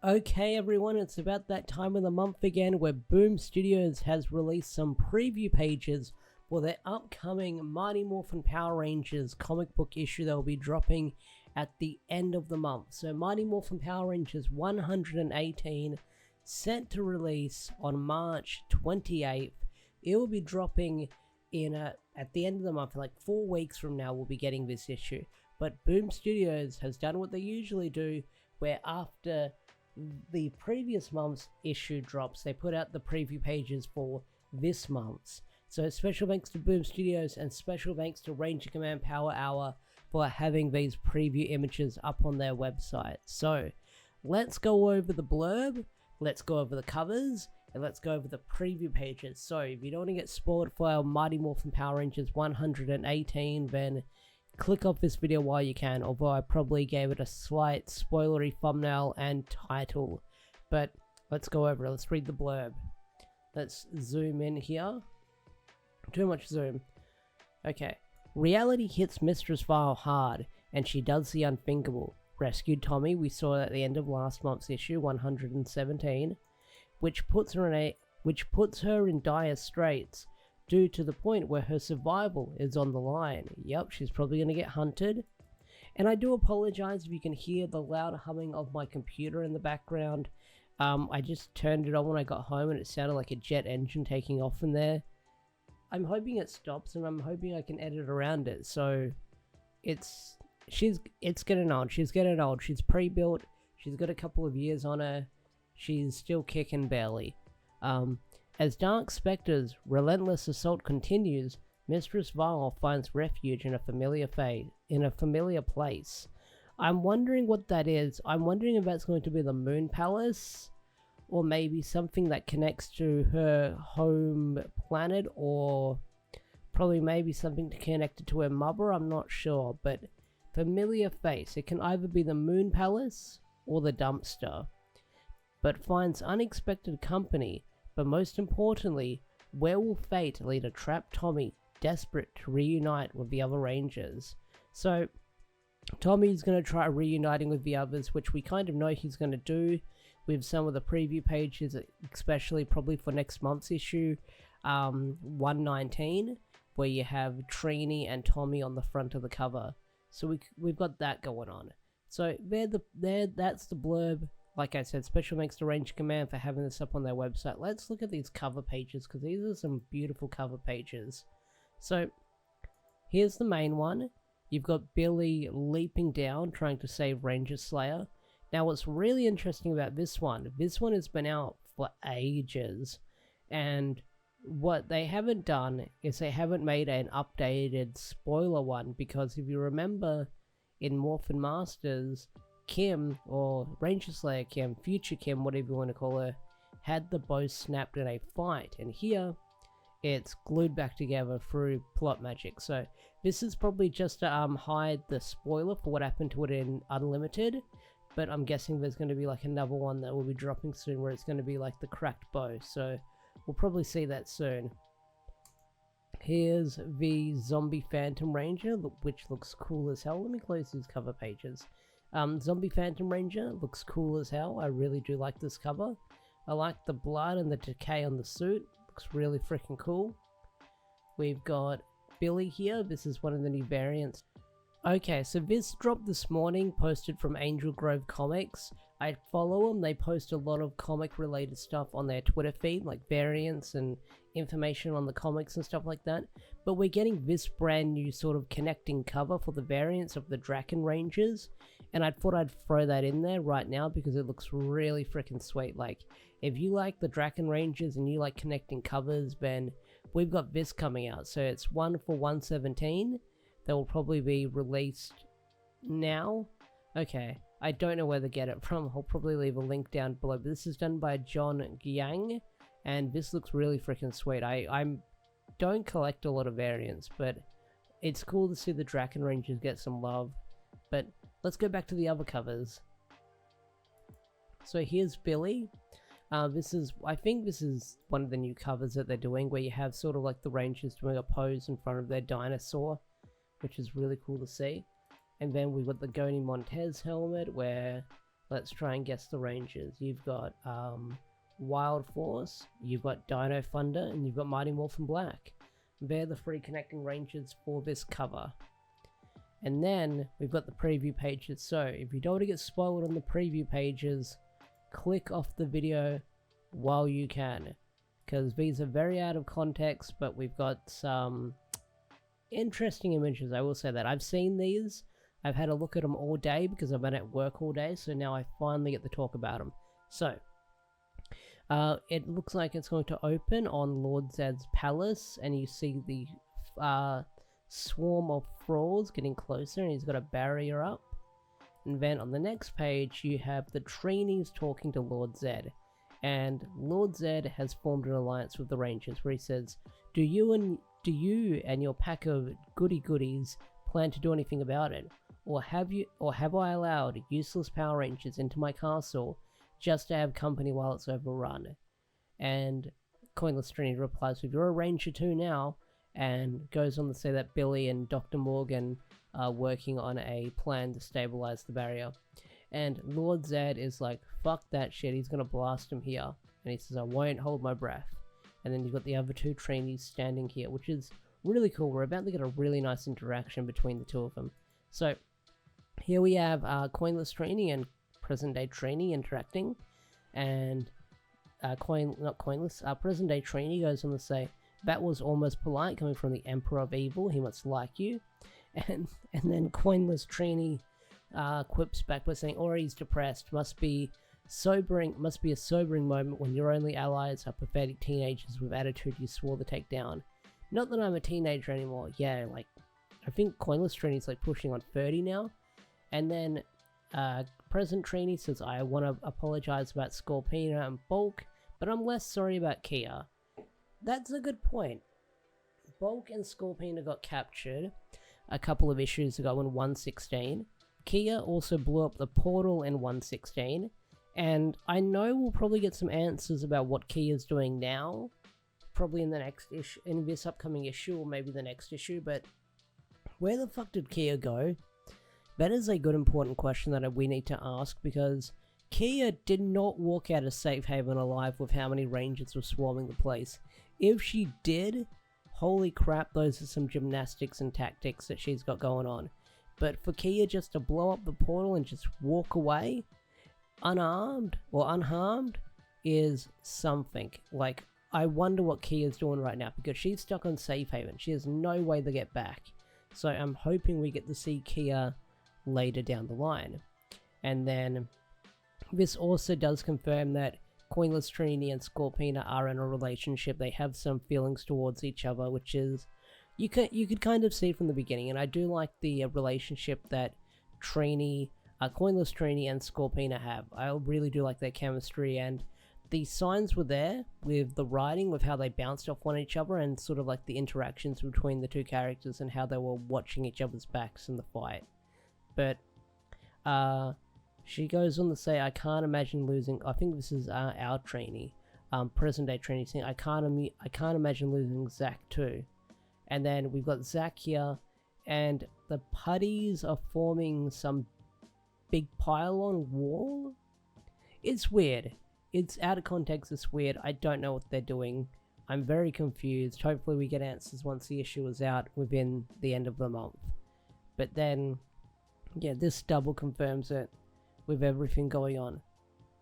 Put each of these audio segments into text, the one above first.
Okay everyone, it's about that time of the month again where Boom Studios has released some preview pages for their upcoming Mighty Morphin Power Rangers comic book issue that will be dropping at the end of the month. So Mighty Morphin Power Rangers 118, set to release on March 28th. It will be dropping at the end of the month, like 4 weeks from now we'll be getting this issue. But Boom Studios has done what they usually do, where after the previous month's issue drops, they put out the preview pages for this month's. So special thanks to Boom Studios and special thanks to Ranger Command Power Hour for having these preview images up on their website. So let's go over the blurb, let's go over the covers, and let's go over the preview pages. So if you don't want to get spoiled for our Mighty Morphin Power Rangers 118, then click off this video while you can, although I probably gave it a slight spoilery thumbnail and title. But let's go over it, let's read the blurb. Let's zoom in here. Too much zoom. Okay. Reality hits Mistress Vile hard, and she does the unthinkable. Rescued Tommy, we saw at the end of last month's issue, 117, which puts her in dire straits, due to the point where her survival is on the line. Yep, she's probably going to get hunted. And I do apologize if you can hear the loud humming of my computer in the background. I just turned it on when I got home and it sounded like a jet engine taking off in there. I'm hoping it stops and I'm hoping I can edit around it. So it's getting old. She's getting old. She's pre-built. She's got a couple of years on her. She's still kicking barely. As Dark Spectre's relentless assault continues, Mistress Vile finds refuge in a familiar place. I'm wondering what that is. I'm wondering if that's going to be the Moon Palace, or maybe something that connects to her home planet, or probably maybe something connected to her mother. I'm not sure, but familiar face. It can either be the Moon Palace or the dumpster, but finds unexpected company. But most importantly, where will fate lead a trapped Tommy, desperate to reunite with the other Rangers? So, Tommy's going to try reuniting with the others, which we kind of know he's going to do with some of the preview pages, especially probably for next month's issue, 119, where you have Trini and Tommy on the front of the cover. So we've got that going on. So that's the blurb. Like I said, special thanks to Ranger Command for having this up on their website. Let's look at these cover pages, because these are some beautiful cover pages. So, here's the main one. You've got Billy leaping down, trying to save Ranger Slayer. Now, what's really interesting about this one has been out for ages. And what they haven't done is they haven't made an updated spoiler one, because if you remember in Morphin Masters, Kim, or Ranger Slayer Kim, Future Kim, whatever you want to call her, had the bow snapped in a fight, and here it's glued back together through plot magic. So this is probably just to hide the spoiler for what happened to it in Unlimited, but I'm guessing there's going to be like another one that will be dropping soon where it's going to be like the cracked bow, so we'll probably see that soon. Here's the Zombie Phantom Ranger, which looks cool as hell. Let me close these cover pages. Zombie Phantom Ranger looks cool as hell. I really do like this cover. I like the blood and the decay on the suit. Looks really freaking cool. We've got Billy here. This is one of the new variants. Okay, so this dropped this morning, posted from Angel Grove Comics. I follow them. They post a lot of comic related stuff on their Twitter feed, like variants and information on the comics and stuff like that. But we're getting this brand new sort of connecting cover for the variants of the Draken Rangers. And I thought I'd throw that in there right now because it looks really freaking sweet. Like, if you like the Draken Rangers and you like connecting covers, then we've got this coming out. So it's one for 117. That will probably be released now. Okay, I don't know where to get it from. I'll probably leave a link down below. But this is done by John Giang, and this looks really freaking sweet. I don't collect a lot of variants, but it's cool to see the Draken Rangers get some love. But let's go back to the other covers. So here's Billy. I think this is one of the new covers that they're doing, where you have sort of like the Rangers doing a pose in front of their dinosaur, which is really cool to see. And then we've got the Goni Montez helmet, where let's try and guess the ranges. You've got Wild Force, you've got Dino Thunder, and you've got Mighty Morphin Black. They're the 3 connecting ranges for this cover. And then we've got the preview pages. So if you don't want to get spoiled on the preview pages, click off the video while you can, because these are very out of context, but we've got some interesting images. I will say that I've seen these. I've had a look at them all day because I've been at work all day, so now I finally get to talk about them. So it looks like it's going to open on Lord Zed's palace, and you see the swarm of thralls getting closer, and he's got a barrier up. And then on the next page you have the trainees talking to Lord Zed, and Lord Zed has formed an alliance with the Rangers, where he says, do you and your pack of goodies plan to do anything about it, or have I allowed useless Power Rangers into my castle just to have company while it's overrun? And Coinless Trini replies with, you're a Ranger too now, and goes on to say that Billy and Dr. Morgan are working on a plan to stabilize the barrier. And Lord Zed is like, fuck that shit, he's gonna blast him here. And he says, I won't hold my breath. And then you've got the other 2 trainees standing here, which is really cool. We're about to get a really nice interaction between the 2 of them. So here we have Coinless Trainee and present day Trainee interacting, and present day Trainee goes on to say, that was almost polite coming from the Emperor of Evil, he must like you. And then Coinless Trainee quips back by saying, or he's depressed, must be a sobering moment when your only allies are pathetic teenagers with attitude you swore to take down. Not that I'm a teenager anymore. Yeah, like, I think Coinless Trainee's like pushing on 30 now. And then present Trainee says, I want to apologize about Scorpina and Bulk, but I'm less sorry about Kia. That's a good point. Bulk and Scorpina got captured a couple of issues ago in 116. Kia also blew up the portal in 116. And I know we'll probably get some answers about what Kia's doing now, probably in the next issue, in this upcoming issue, or maybe the next issue, but where the fuck did Kia go? That is a good important question that we need to ask, because Kia did not walk out of Safe Haven alive with how many Rangers were swarming the place. If she did, holy crap, those are some gymnastics and tactics that she's got going on. But for Kia just to blow up the portal and just walk away, unarmed or unharmed, is something. Like, I wonder what Kia's doing right now, because she's stuck on Safe Haven. She has no way to get back. So I'm hoping we get to see Kia later down the line. And then this also does confirm that Coinless Trini and Scorpina are in a relationship. They have some feelings towards each other, which is, you could kind of see from the beginning. And I do like the relationship that Coinless Trini and Scorpina have. I really do like their chemistry, and the signs were there with the writing, with how they bounced off one each other, and sort of like the interactions between the 2 characters and how they were watching each other's backs in the fight. But she goes on to say, I can't imagine losing, I think this is our trainee, present day trainee, saying, I can't imagine losing Zach too. And then we've got Zach here, and the putties are forming some big pylon wall. It's weird. It's out of context, it's weird. I don't know what they're doing. I'm very confused. Hopefully we get answers once the issue is out within the end of the month. But then, yeah, this double confirms it with everything going on.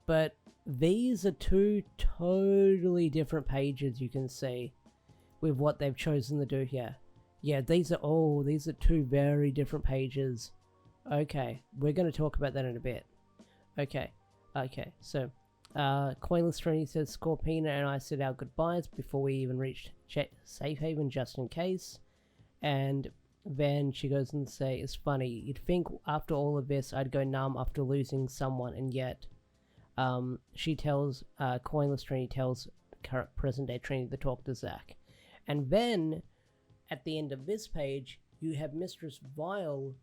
But these are 2 totally different pages, you can see, with what they've chosen to do here. Yeah, these are 2 very different pages. Okay, we're going to talk about that in a bit. Okay, so Coinless Trini says, Scorpina and I said our goodbyes before we even reached Safe Haven, just in case. And then she goes and say, it's funny, you'd think after all of this I'd go numb after losing someone, and yet she tells, Coinless Trini tells present day Trini to talk to Zach. And then at the end of this page you have Mistress Vile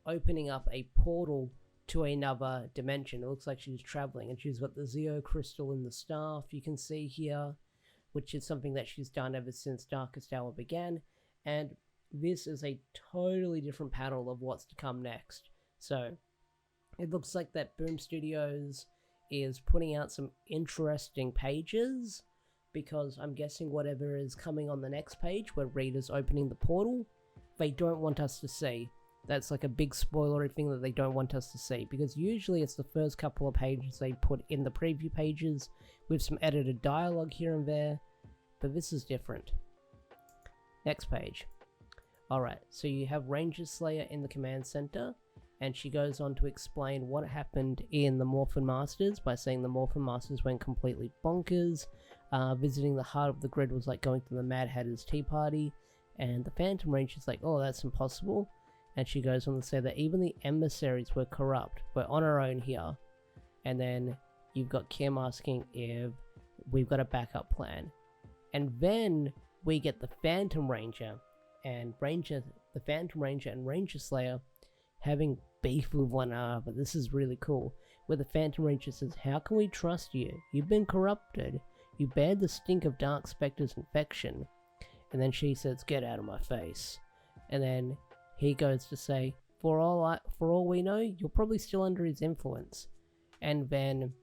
opening up a portal to another dimension. It looks like she's traveling, and she's got the Zeo crystal in the staff you can see here, which is something that she's done ever since Darkest Hour began. And this is a totally different panel of what's to come next. So it looks like that Boom Studios is putting out some interesting pages, because I'm guessing whatever is coming on the next page where Rita's opening the portal, they don't want us to see. That's like a big spoilery thing that they don't want us to see, because usually it's the first couple of pages they put in the preview pages with some edited dialogue here and there, but this is different. Next page. Alright, so you have Ranger Slayer in the command center, and she goes on to explain what happened in the Morphin Masters by saying the Morphin Masters went completely bonkers. Visiting the heart of the grid was like going to the Mad Hatter's tea party, and the Phantom Ranger's like, oh, that's impossible. And she goes on to say that even the emissaries were corrupt. We're on our own here. And then you've got Kim asking if we've got a backup plan. And then we get the Phantom Ranger and the Phantom Ranger and Ranger Slayer having beef with one another. This is really cool. Where the Phantom Ranger says, how can we trust you? You've been corrupted. You bear the stink of Dark Spectre's infection. And then she says, get out of my face. And then he goes to say, for all we know, you're probably still under his influence. And then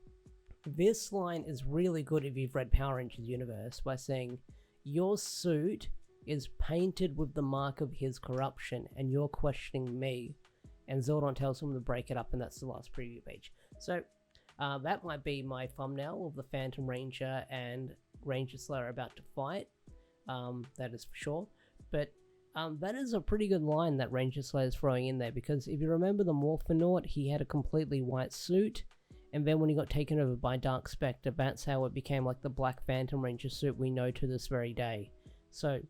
this line is really good if you've read Power Rangers Universe, by saying, your suit is painted with the mark of his corruption, and you're questioning me. And Zordon tells him to break it up, and that's the last preview page. So that might be my thumbnail of the Phantom Ranger and Ranger Slayer about to fight. That is for sure. But that is a pretty good line that Ranger Slayer is throwing in there, because if you remember the Morphinaut, he had a completely white suit, and then when he got taken over by Dark Spectre, that's how it became like the Black Phantom Ranger suit we know to this very day. So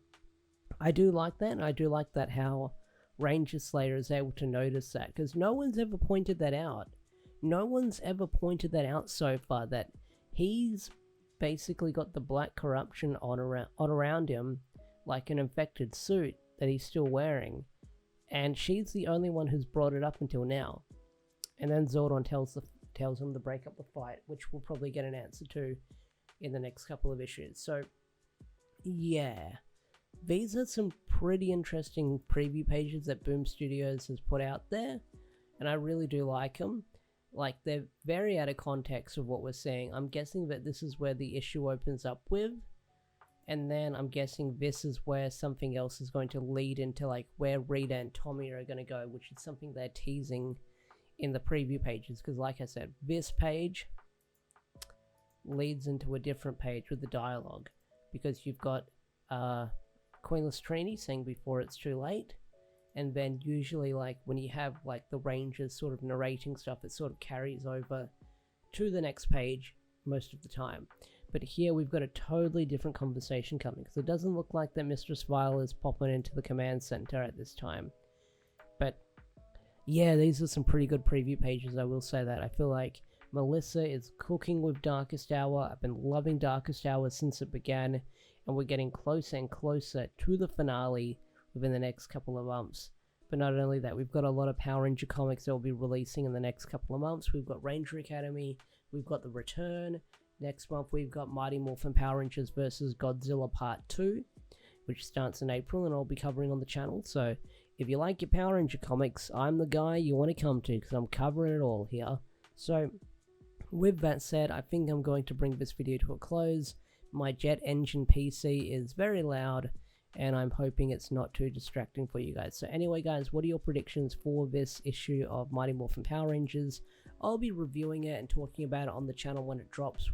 I do like that, and I do like that how Ranger Slayer is able to notice that, because no one's ever pointed that out. No one's ever pointed that out so far, that he's basically got the black corruption on around him, like an infected suit that he's still wearing, and she's the only one who's brought it up until now. And then Zordon tells him to break up the fight, which we'll probably get an answer to in the next couple of issues. So yeah, these are some pretty interesting preview pages that Boom Studios has put out there, and I really do like them. Like, they're very out of context of what we're seeing. I'm guessing that this is where the issue opens up with, and then I'm guessing this is where something else is going to lead into, like, where Rita and Tommy are going to go, which is something they're teasing in the preview pages. Because like I said, this page leads into a different page with the dialogue, because you've got Queenless Trini saying before it's too late, and then usually, like, when you have like the Rangers sort of narrating stuff, it sort of carries over to the next page most of the time. But here we've got a totally different conversation coming, because it doesn't look like that Mistress Vile is popping into the command center at this time. But yeah, these are some pretty good preview pages, I will say that. I feel like Melissa is cooking with Darkest Hour. I've been loving Darkest Hour since it began, and we're getting closer and closer to the finale within the next couple of months. But not only that, we've got a lot of Power Ranger comics that will be releasing in the next couple of months. We've got Ranger Academy, we've got The Return. Next month we've got Mighty Morphin Power Rangers vs. Godzilla Part 2, which starts in April, and I'll be covering on the channel. So if you like your Power Ranger comics, I'm the guy you want to come to, because I'm covering it all here. So with that said, I think I'm going to bring this video to a close. My jet engine PC is very loud, and I'm hoping it's not too distracting for you guys. So anyway guys, what are your predictions for this issue of Mighty Morphin Power Rangers? I'll be reviewing it and talking about it on the channel when it drops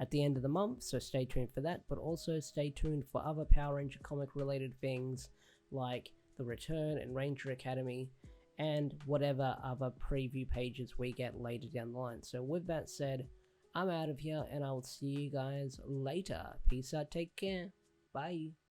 at the end of the month, so stay tuned for that. But also stay tuned for other Power Ranger comic related things like The Return and Ranger Academy, and whatever other preview pages we get later down the line. So with that said, I'm out of here, and I'll see you guys later. Peace out, take care, bye.